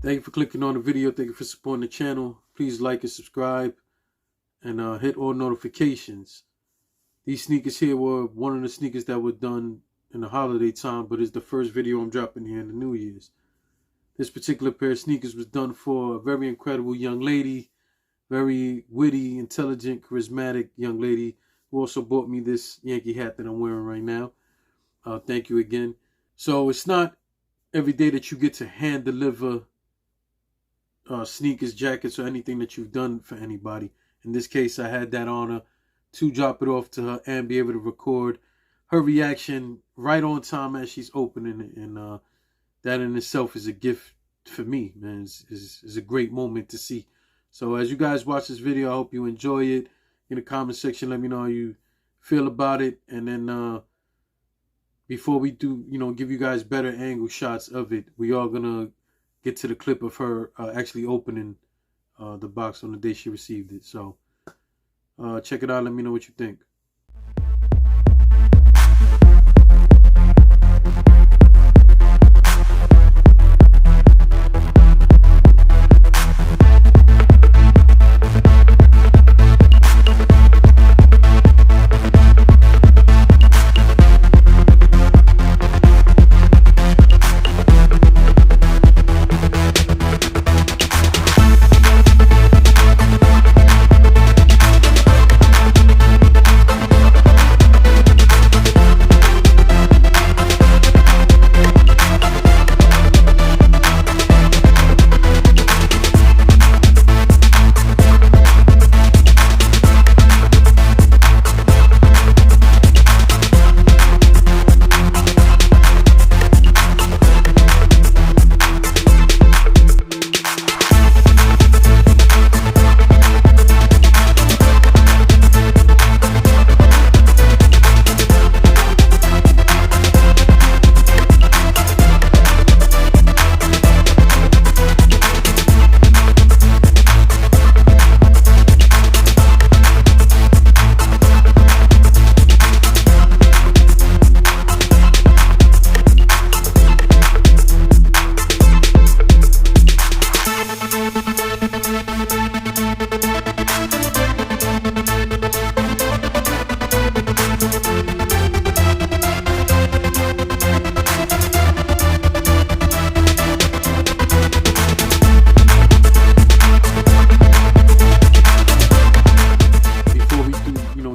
Thank you for clicking on the video. Thank you for supporting the channel. Please like and subscribe and hit all notifications. These sneakers here were one of the sneakers that were done in the holiday time, but it's the first video I'm dropping here in the New Year's. This particular pair of sneakers was done for a very incredible young lady, very witty, intelligent, charismatic young lady who also bought me this Yankee hat that I'm wearing right now. Thank you again. So it's not every day that you get to hand deliver sneakers, jackets, or anything that you've done for anybody. In this case, I had that honor to drop it off to her and be able to record her reaction right on time as she's opening it. And that in itself is a gift for me, man. It's a great moment to see. So as you guys watch this video, I hope you enjoy it. In the comment section, let me know how you feel about it. And then before we do, give you guys better angle shots of it, we are going to get to the clip of her actually opening the box on the day she received it. So check it out. Let me know what you think.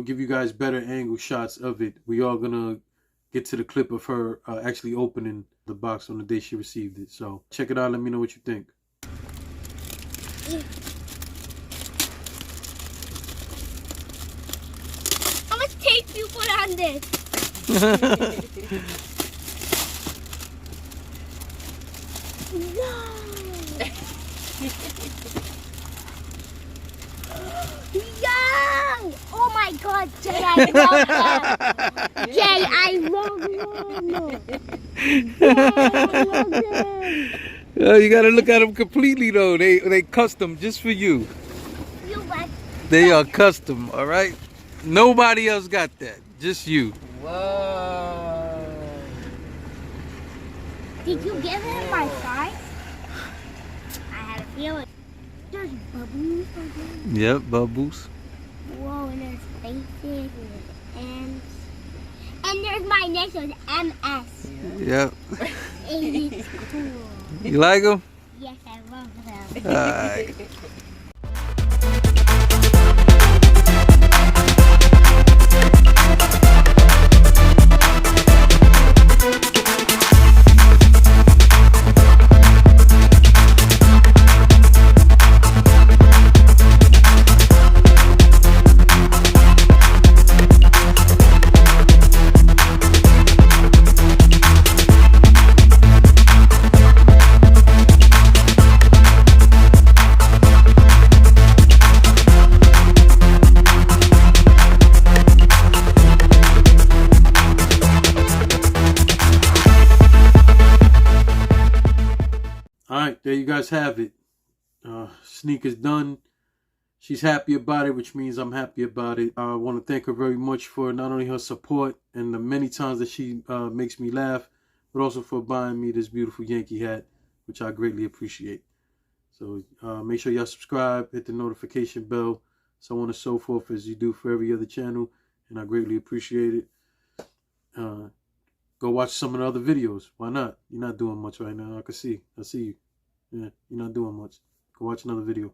Give you guys better angle shots of it, we are gonna get to the clip of her actually opening the box on the day she received it. So check it out. Let me know what you think. How much tape you put on this? No. Young! Oh my God, Jay, I love that. Jay, I love them. You gotta look at them completely though. They custom just for you. You like They are custom, all right? Nobody else got that. Just you. Whoa. Did you give him my size? I had a feeling. There's bubbles again. Yep, bubbles. Whoa, and there's faces and there's my initials, MS. Yep. And it's cool. You like them? Yes, I love them. All right. Alright, there you guys have it. Sneakers done. She's happy about it, which means I'm happy about it. I want to thank her very much for not only her support and the many times that she makes me laugh, but also for buying me this beautiful Yankee hat, which I greatly appreciate. So make sure y'all subscribe, hit the notification bell, so on and so forth, as you do for every other channel, and I greatly appreciate it. Go watch some of the other videos. Why not? You're not doing much right now. I see you. Yeah, you're not doing much. Go watch another video.